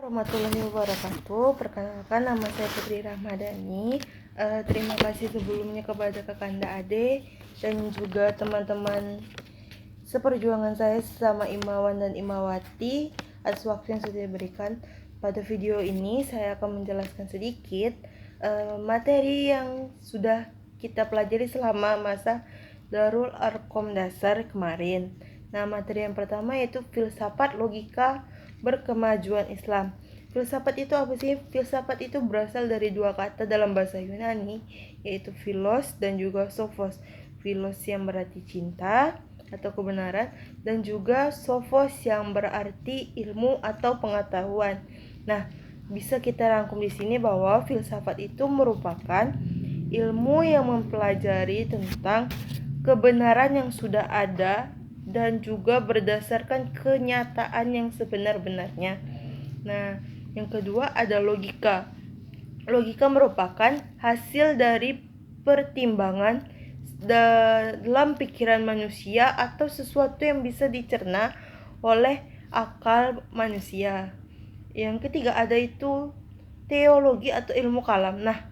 Warahmatullahi wabarakatuh. Perkenalkan, nama saya Putri Rahmadani. Terima kasih sebelumnya kepada Kakanda Ade dan juga teman-teman seperjuangan saya sesama Imawan dan Imawati atas waktu yang sudah diberikan. Pada video ini saya akan menjelaskan sedikit materi yang sudah kita pelajari selama masa Darul Arqam dasar kemarin. Nah, materi yang pertama yaitu filsafat logika berkemajuan Islam. Filsafat itu apa sih? Filsafat itu berasal dari dua kata dalam bahasa Yunani, yaitu philos dan juga sophos. Philos yang berarti cinta atau kebenaran, dan juga sophos yang berarti ilmu atau pengetahuan. Nah, bisa kita rangkum di sini bahwa filsafat itu merupakan ilmu yang mempelajari tentang kebenaran yang sudah ada dan juga berdasarkan kenyataan yang sebenar-benarnya. Nah, yang kedua ada logika. Logika merupakan hasil dari pertimbangan dalam pikiran manusia atau sesuatu yang bisa dicerna oleh akal manusia. Yang ketiga ada itu teologi atau ilmu kalam. Nah,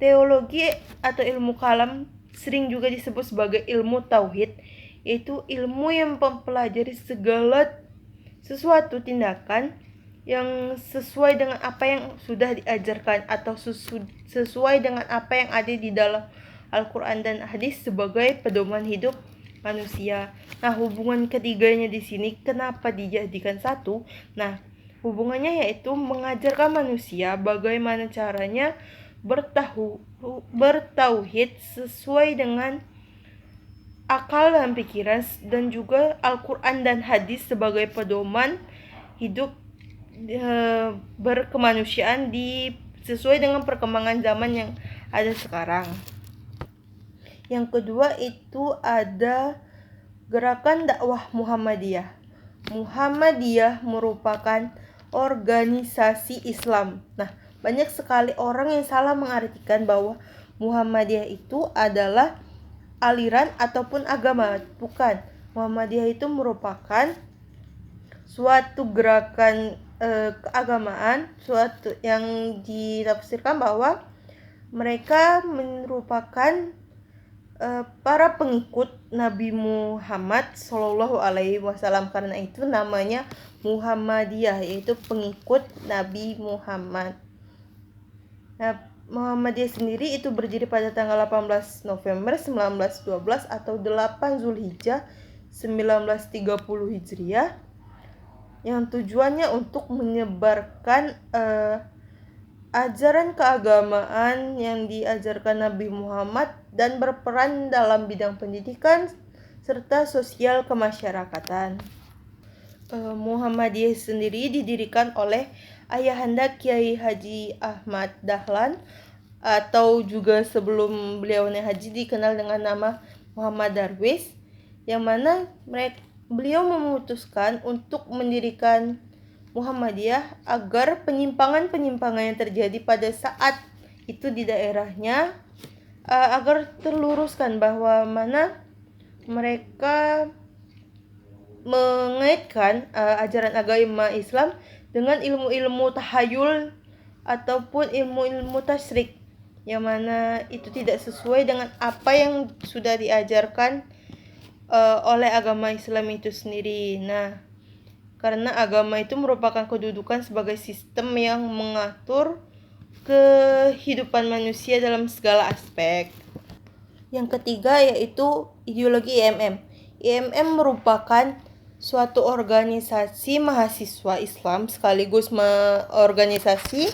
teologi atau ilmu kalam sering juga disebut sebagai ilmu tauhid, yaitu ilmu yang mempelajari segala sesuatu tindakan yang sesuai dengan apa yang sudah diajarkan atau sesuai dengan apa yang ada di dalam Al-Quran dan hadis sebagai pedoman hidup manusia. Nah, hubungan ketiganya di sini kenapa dijadikan satu? Nah, hubungannya yaitu mengajarkan manusia bagaimana caranya bertauhid sesuai dengan akal dan pikiran, dan juga Al-Quran dan hadis sebagai pedoman hidup berkemanusiaan sesuai dengan perkembangan zaman yang ada sekarang. Yang kedua itu ada gerakan dakwah Muhammadiyah. Muhammadiyah merupakan organisasi Islam. Nah, banyak sekali orang yang salah mengartikan bahwa Muhammadiyah itu adalah aliran ataupun agama. Bukan. Muhammadiyah itu merupakan suatu gerakan keagamaan, suatu yang ditafsirkan bahwa mereka merupakan para pengikut Nabi Muhammad Shallallahu Alaihi Wasallam. Karena itu namanya Muhammadiyah, yaitu pengikut Nabi Muhammad. Nah, Muhammadiyah sendiri itu berdiri pada tanggal 18 November 1912 atau 8 Zulhijjah 1930 Hijriah, yang tujuannya untuk menyebarkan ajaran keagamaan yang diajarkan Nabi Muhammad dan berperan dalam bidang pendidikan serta sosial kemasyarakatan. Muhammadiyah sendiri didirikan oleh Ayahanda Kiai Haji Ahmad Dahlan, atau juga sebelum beliau naik haji dikenal dengan nama Muhammad Darwis, yang mana beliau memutuskan untuk mendirikan Muhammadiyah agar penyimpangan-penyimpangan yang terjadi pada saat itu di daerahnya agar terluruskan, bahwa mana mereka mengaitkan ajaran agama Islam dengan ilmu-ilmu tahayul ataupun ilmu-ilmu tasyrik, yang mana itu tidak sesuai dengan apa yang sudah diajarkan oleh agama Islam itu sendiri. Nah, karena agama itu merupakan kedudukan sebagai sistem yang mengatur kehidupan manusia dalam segala aspek. Yang ketiga yaitu ideologi IMM. IMM merupakan suatu organisasi mahasiswa Islam sekaligus organisasi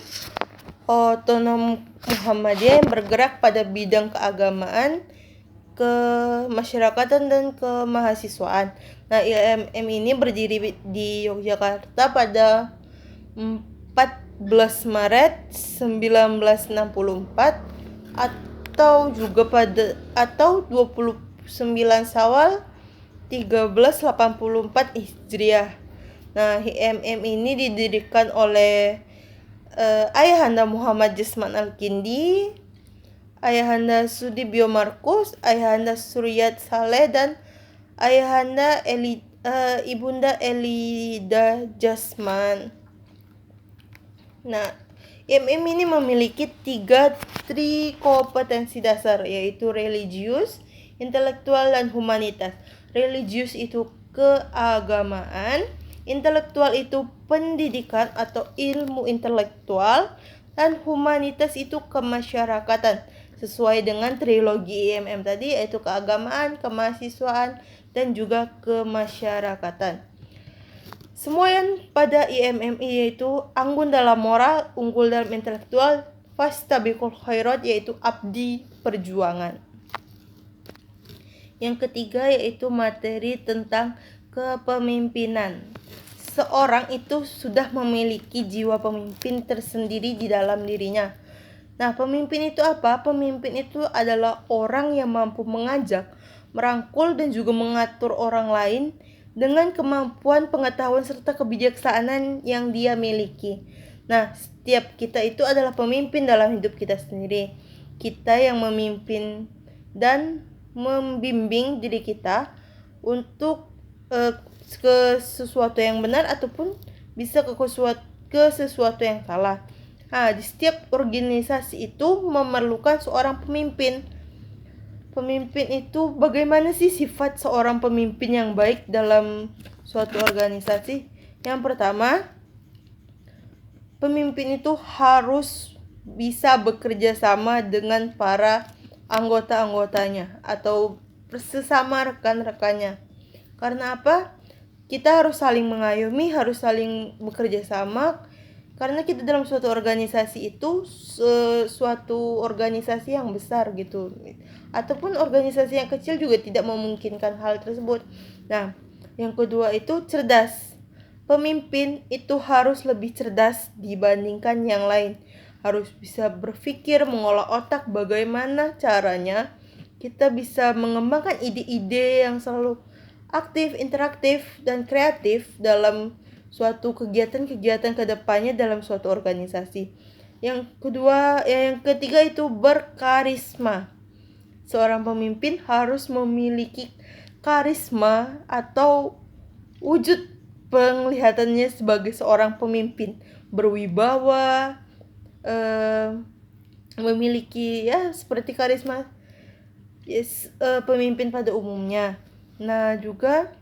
otonom Muhammadiyah yang bergerak pada bidang keagamaan, kemasyarakatan, dan kemahasiswaan. Nah, IMM ini berdiri di Yogyakarta pada 14 Maret 1964 atau 29 Syawal 1384 Hijriah. Nah, IMM ini didirikan oleh Ayahanda Muhammad Jesman Al-Kindi, Ayahanda Sudibyo Markus, Ayahanda Suryat Saleh, dan Ibunda Elida Jasman. Nah, IMM ini memiliki tiga kompetensi dasar, yaitu religius, intelektual, dan humanitas. Religius itu keagamaan, intelektual itu pendidikan atau ilmu intelektual, dan humanitas itu kemasyarakatan. Sesuai dengan trilogi IMM tadi, yaitu keagamaan, kemahasiswaan, dan juga kemasyarakatan. Semua yang pada IMM yaitu anggun dalam moral, unggul dalam intelektual, fastabiqul khairat yaitu abdi perjuangan. Yang ketiga yaitu materi tentang kepemimpinan. Seorang itu sudah memiliki jiwa pemimpin tersendiri di dalam dirinya. Nah, pemimpin itu apa? Pemimpin itu adalah orang yang mampu mengajak, merangkul, dan juga mengatur orang lain dengan kemampuan, pengetahuan, serta kebijaksanaan yang dia miliki. Nah, setiap kita itu adalah pemimpin dalam hidup kita sendiri. Kita yang memimpin dan membimbing diri kita untuk ke sesuatu yang benar ataupun bisa ke sesuatu yang salah. Nah, di setiap organisasi itu memerlukan seorang pemimpin. Pemimpin itu bagaimana sih sifat seorang pemimpin yang baik dalam suatu organisasi? Yang pertama, pemimpin itu harus bisa bekerja sama dengan para anggota-anggotanya atau sesama rekan-rekannya. Karena apa? Kita harus saling mengayomi, harus saling bekerja sama. Karena kita dalam suatu organisasi itu suatu organisasi yang besar gitu, ataupun organisasi yang kecil juga tidak memungkinkan hal tersebut. Nah, yang kedua itu cerdas. Pemimpin itu harus lebih cerdas dibandingkan yang lain. Harus bisa berpikir, mengolah otak bagaimana caranya kita bisa mengembangkan ide-ide yang selalu aktif, interaktif, dan kreatif dalam suatu kegiatan-kegiatan kedepannya dalam suatu organisasi. Yang ketiga itu berkarisma. Seorang pemimpin harus memiliki karisma atau wujud penglihatannya sebagai seorang pemimpin, berwibawa, memiliki seperti karisma pemimpin pada umumnya. Nah, juga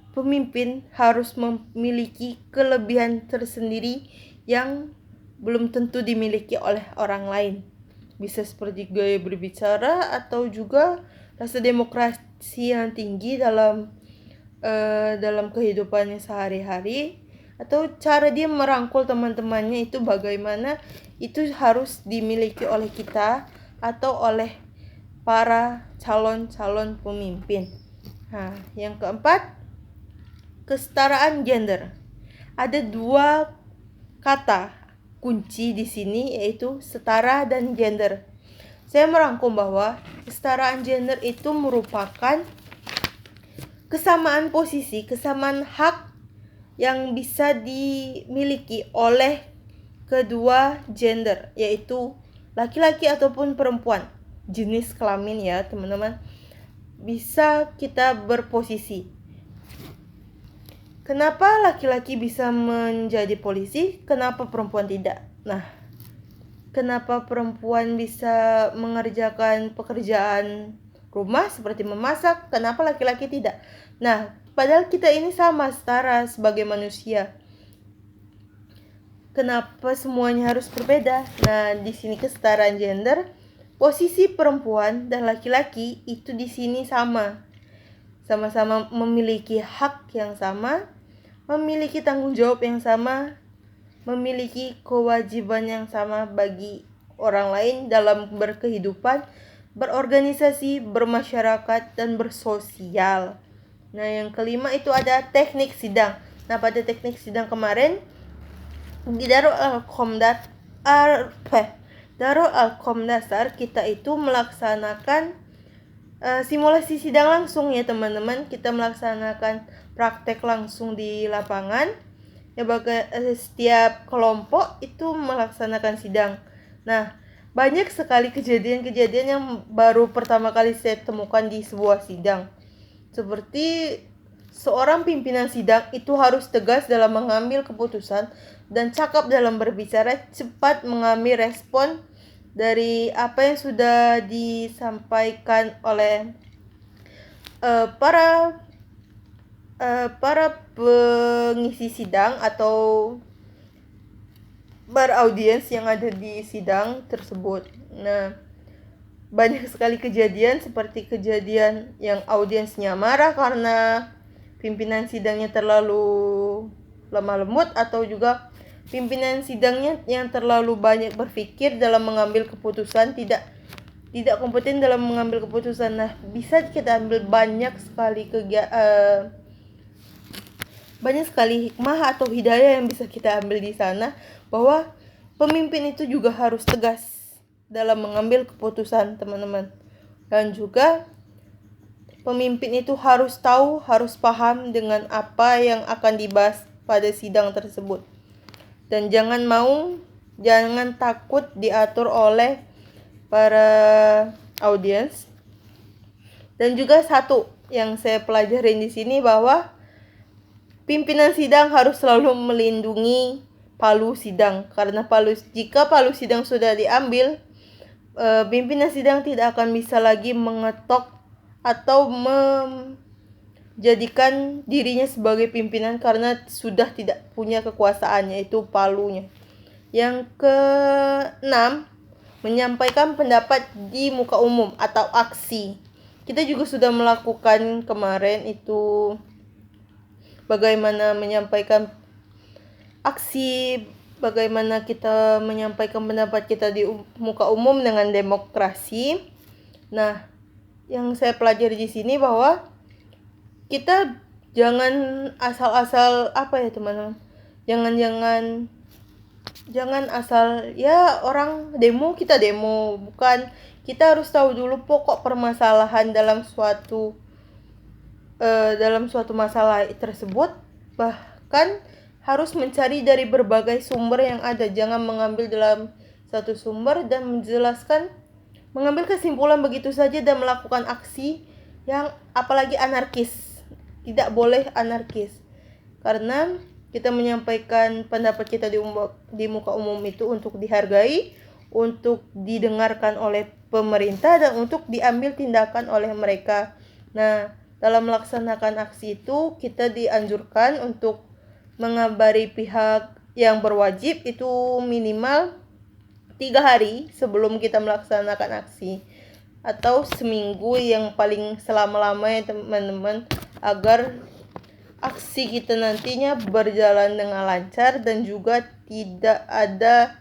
pemimpin harus memiliki kelebihan tersendiri yang belum tentu dimiliki oleh orang lain. Bisa seperti gaya berbicara atau juga rasa demokrasi yang tinggi dalam kehidupannya sehari-hari, atau cara dia merangkul teman-temannya itu bagaimana, itu harus dimiliki oleh kita atau oleh para calon-calon pemimpin. Nah, yang keempat, kesetaraan gender. Ada dua kata kunci di sini, yaitu setara dan gender. Saya merangkum bahwa kesetaraan gender itu merupakan kesamaan posisi, kesamaan hak yang bisa dimiliki oleh kedua gender, yaitu laki-laki ataupun perempuan. Jenis kelamin ya, teman-teman. Bisa kita berposisi. Kenapa laki-laki bisa menjadi polisi? Kenapa perempuan tidak? Nah, kenapa perempuan bisa mengerjakan pekerjaan rumah seperti memasak? Kenapa laki-laki tidak? Nah, padahal kita ini sama, setara sebagai manusia. Kenapa semuanya harus berbeda? Nah, di sini kesetaraan gender, posisi perempuan dan laki-laki itu di sini sama. Sama-sama memiliki hak yang sama, memiliki tanggung jawab yang sama, memiliki kewajiban yang sama bagi orang lain dalam berkehidupan, berorganisasi, bermasyarakat, dan bersosial. Nah, yang kelima itu ada teknik sidang. Nah, pada teknik sidang kemarin di Darul Alkom Dasar kita itu melaksanakan simulasi sidang langsung ya teman-teman. Kita melaksanakan praktek langsung di lapangan ya, setiap kelompok itu melaksanakan sidang. Nah, banyak sekali kejadian-kejadian yang baru pertama kali saya temukan di sebuah sidang. Seperti Seorang pimpinan sidang itu harus tegas dalam mengambil keputusan dan cakap dalam berbicara, cepat mengambil respon dari apa yang sudah disampaikan oleh para pengisi sidang atau beraudiens yang ada di sidang tersebut. Nah, banyak sekali kejadian seperti kejadian yang audiensnya marah karena pimpinan sidangnya terlalu lemah lembut, atau juga pimpinan sidangnya yang terlalu banyak berpikir dalam mengambil keputusan, tidak kompeten dalam mengambil keputusan. Nah, bisa kita ambil banyak sekali hikmah atau hidayah yang bisa kita ambil di sana, bahwa pemimpin itu juga harus tegas dalam mengambil keputusan, teman-teman. Dan juga pemimpin itu harus tahu, harus paham dengan apa yang akan dibahas pada sidang tersebut. Dan jangan takut diatur oleh para audiens. Dan juga satu yang saya pelajarin di sini, bahwa pimpinan sidang harus selalu melindungi palu sidang, karena jika palu sidang sudah diambil, pimpinan sidang tidak akan bisa lagi mengetok atau menjadikan dirinya sebagai pimpinan karena sudah tidak punya kekuasaan, yaitu palunya. Yang keenam, menyampaikan pendapat di muka umum atau aksi. Kita juga sudah melakukan kemarin itu, bagaimana menyampaikan aksi, bagaimana kita menyampaikan pendapat kita di muka umum dengan demokrasi. Nah, yang saya pelajari di sini bahwa kita jangan asal-asal teman-teman. Jangan asal orang demo kita demo, bukan. Kita harus tahu dulu pokok permasalahan dalam suatu masalah tersebut, bahkan harus mencari dari berbagai sumber yang ada. Jangan mengambil dalam satu sumber dan mengambil kesimpulan begitu saja dan melakukan aksi yang apalagi anarkis. Tidak boleh anarkis, karena kita menyampaikan pendapat kita di muka umum itu untuk dihargai, untuk didengarkan oleh pemerintah, dan untuk diambil tindakan oleh mereka. Nah, dalam melaksanakan aksi itu kita dianjurkan untuk mengabari pihak yang berwajib itu minimal 3 hari sebelum kita melaksanakan aksi, atau seminggu yang paling selama-lamanya, teman-teman, agar aksi kita nantinya berjalan dengan lancar dan juga tidak ada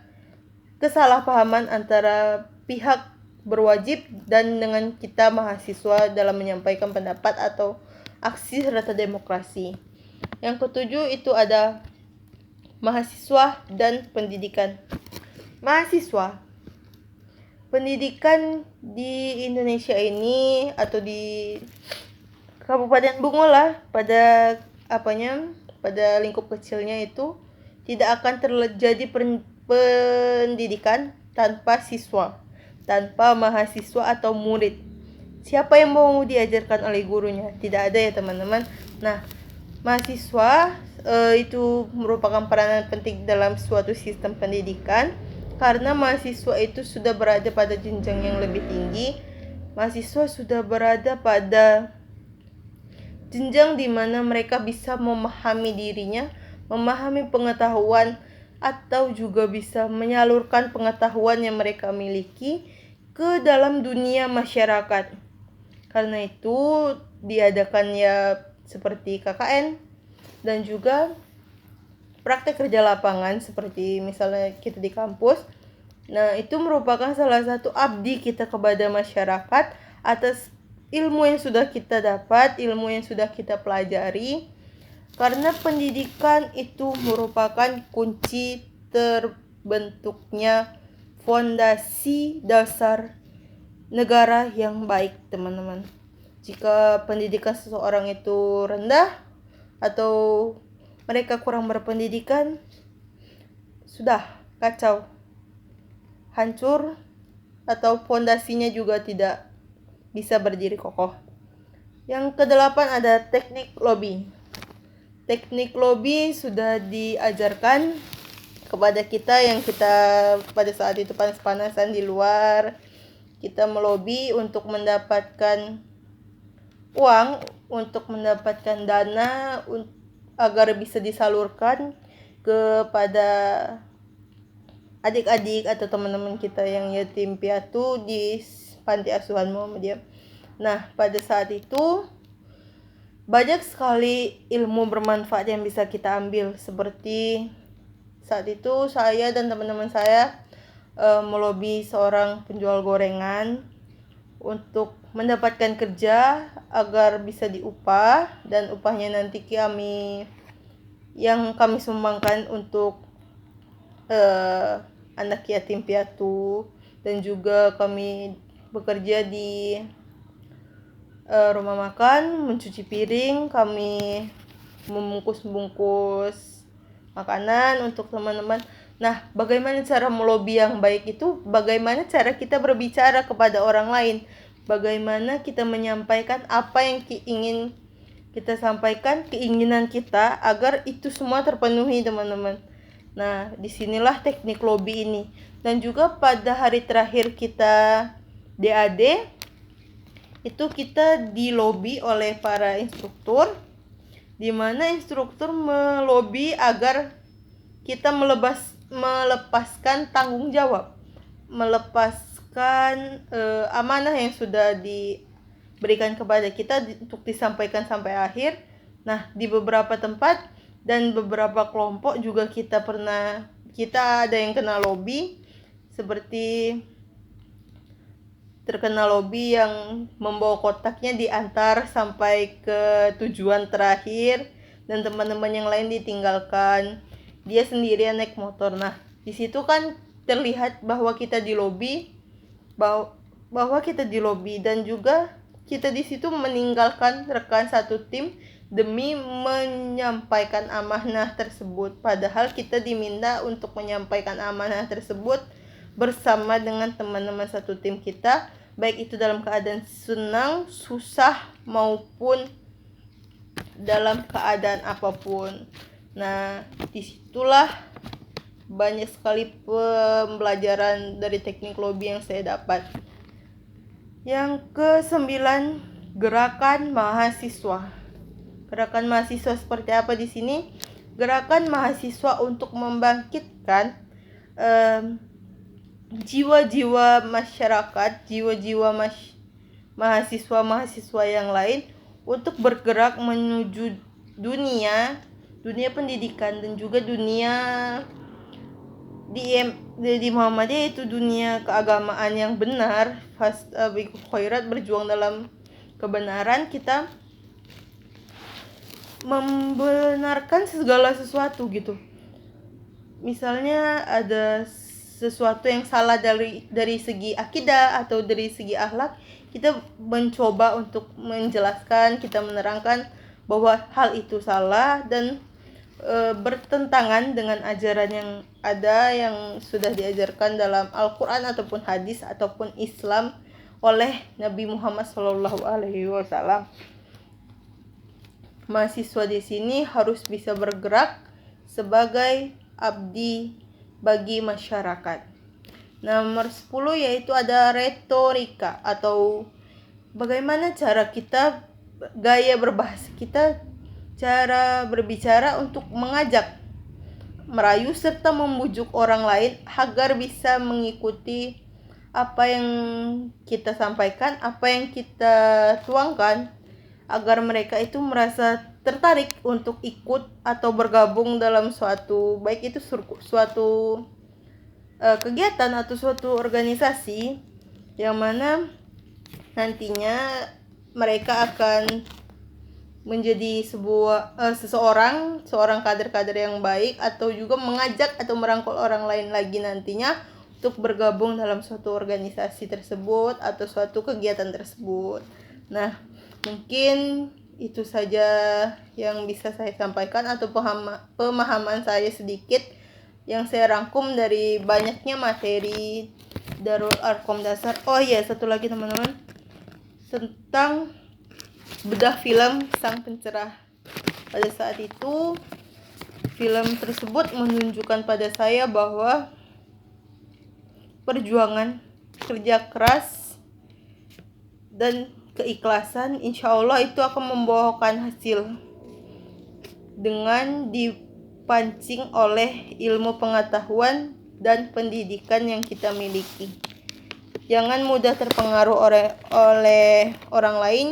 kesalahpahaman antara pihak berwajib dan dengan kita mahasiswa dalam menyampaikan pendapat atau aksi serta demokrasi. Yang ketujuh itu ada mahasiswa dan pendidikan. Mahasiswa, pendidikan di Indonesia ini atau di Kabupaten Bungo lah, pada lingkup kecilnya itu tidak akan terjadi pendidikan tanpa siswa, tanpa mahasiswa atau murid. Siapa yang mau diajarkan oleh gurunya? Tidak ada ya, teman-teman. Nah, mahasiswa itu merupakan peranan penting dalam suatu sistem pendidikan, karena mahasiswa itu sudah berada pada jenjang yang lebih tinggi. Mahasiswa sudah berada pada jenjang di mana mereka bisa memahami dirinya, memahami pengetahuan, atau juga bisa menyalurkan pengetahuan yang mereka miliki ke dalam dunia masyarakat. Karena itu diadakan seperti KKN dan juga praktek kerja lapangan seperti misalnya kita di kampus. Nah, itu merupakan salah satu abdi kita kepada masyarakat atas ilmu yang sudah kita dapat, ilmu yang sudah kita pelajari. Karena pendidikan itu merupakan kunci terbentuknya fondasi dasar negara yang baik, teman-teman. Jika pendidikan seseorang itu rendah atau mereka kurang berpendidikan, sudah kacau, hancur, atau fondasinya juga tidak bisa berdiri kokoh. Yang kedelapan ada teknik lobby. Teknik lobby sudah diajarkan kepada kita yang kita pada saat itu panas-panasan di luar. Kita melobi untuk mendapatkan uang, untuk mendapatkan dana agar bisa disalurkan kepada adik-adik atau teman-teman kita yang yatim piatu di panti asuhan Muhammadiyah. Nah, pada saat itu banyak sekali ilmu bermanfaat yang bisa kita ambil, seperti saat itu saya dan teman-teman saya melobi seorang penjual gorengan untuk mendapatkan kerja agar bisa diupah, dan upahnya nanti kami sumbangkan untuk anak yatim piatu. Dan juga kami bekerja di rumah makan, mencuci piring, kami membungkus-bungkus makanan untuk teman-teman. Nah, bagaimana cara melobi yang baik itu? Bagaimana cara kita berbicara kepada orang lain? Bagaimana kita menyampaikan apa yang ingin kita sampaikan, keinginan kita, agar itu semua terpenuhi, teman-teman. Nah, disinilah teknik lobby ini. Dan juga pada hari terakhir kita DAD, itu kita dilobi oleh para instruktur, di mana instruktur melobi agar kita melepaskan tanggung jawab, melepaskan amanah yang sudah diberikan kepada kita untuk disampaikan sampai akhir. Nah, di beberapa tempat dan beberapa kelompok juga kita ada yang kena lobby, seperti terkena lobby yang membawa kotaknya diantar sampai ke tujuan terakhir dan teman-teman yang lain ditinggalkan, dia sendirian naik motor. Nah, di situ kan terlihat bahwa kita di lobby, dan juga kita di situ meninggalkan rekan satu tim demi menyampaikan amanah tersebut. Padahal kita diminta untuk menyampaikan amanah tersebut bersama dengan teman-teman satu tim kita, baik itu dalam keadaan senang, susah, maupun dalam keadaan apapun. Nah, disitulah banyak sekali pembelajaran dari teknik lobby yang saya dapat. Yang ke-9, gerakan mahasiswa. Gerakan mahasiswa seperti apa di sini? Gerakan mahasiswa untuk membangkitkan jiwa-jiwa masyarakat, mahasiswa yang lain untuk bergerak menuju dunia pendidikan, dan juga dunia di Muhammadiyah, itu dunia keagamaan yang benar. Khairat, berjuang dalam kebenaran, kita membenarkan segala sesuatu gitu. Misalnya ada sesuatu yang salah dari segi akidah atau dari segi akhlak, kita mencoba untuk menjelaskan, kita menerangkan bahwa hal itu salah dan bertentangan dengan ajaran yang ada, yang sudah diajarkan dalam Al-Quran ataupun hadis ataupun Islam oleh Nabi Muhammad SAW. Mahasiswa di sini harus bisa bergerak sebagai abdi bagi masyarakat. Nomor 10 yaitu ada retorika, atau bagaimana cara kita, gaya berbahasa kita, cara berbicara untuk mengajak, merayu, serta membujuk orang lain agar bisa mengikuti apa yang kita sampaikan, apa yang kita tuangkan, agar mereka itu merasa tertarik untuk ikut atau bergabung dalam suatu, baik itu suatu kegiatan atau suatu organisasi, yang mana nantinya mereka akan menjadi seorang kader-kader yang baik, atau juga mengajak atau merangkul orang lain lagi nantinya untuk bergabung dalam suatu organisasi tersebut atau suatu kegiatan tersebut. Nah, mungkin itu saja yang bisa saya sampaikan, atau pemahaman saya sedikit yang saya rangkum dari banyaknya materi Darul Arkom dasar. Oh iya, satu lagi teman-teman, tentang bedah film Sang Pencerah. Pada saat itu, film tersebut menunjukkan pada saya bahwa perjuangan, kerja keras, dan keikhlasan insya Allah itu akan membawakan hasil dengan dipancing oleh ilmu pengetahuan dan pendidikan yang kita miliki. Jangan mudah terpengaruh oleh orang lain,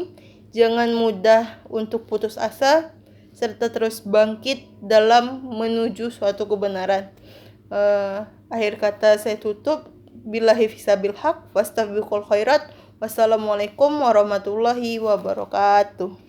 jangan mudah untuk putus asa, serta terus bangkit dalam menuju suatu kebenaran. Akhir kata saya tutup. Billahi fisabil haq, wastabiqul khairat. Wassalamualaikum warahmatullahi wabarakatuh.